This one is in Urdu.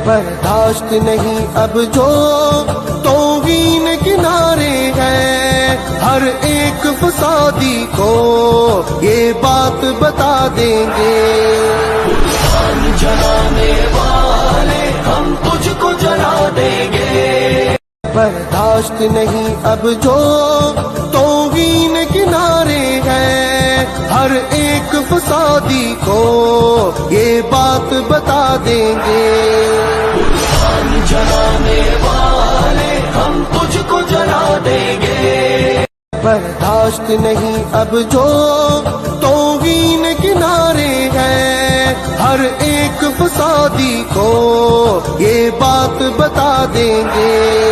برداشت نہیں اب جو توہین کنارے ہیں، ہر ایک فسادی کو یہ بات بتا دیں گے، قرآن جلانے والے ہم تجھ کو جلا دیں گے۔ برداشت نہیں اب جو توہین کنارے ہیں، ہر ایک فسادی کو یہ بات بتا دیں گے، قرآن جلانے والے ہم تجھ کو جلا دیں گے۔ برداشت نہیں اب جو توہین کنارے ہیں، ہر ایک فسادی کو یہ بات بتا دیں گے۔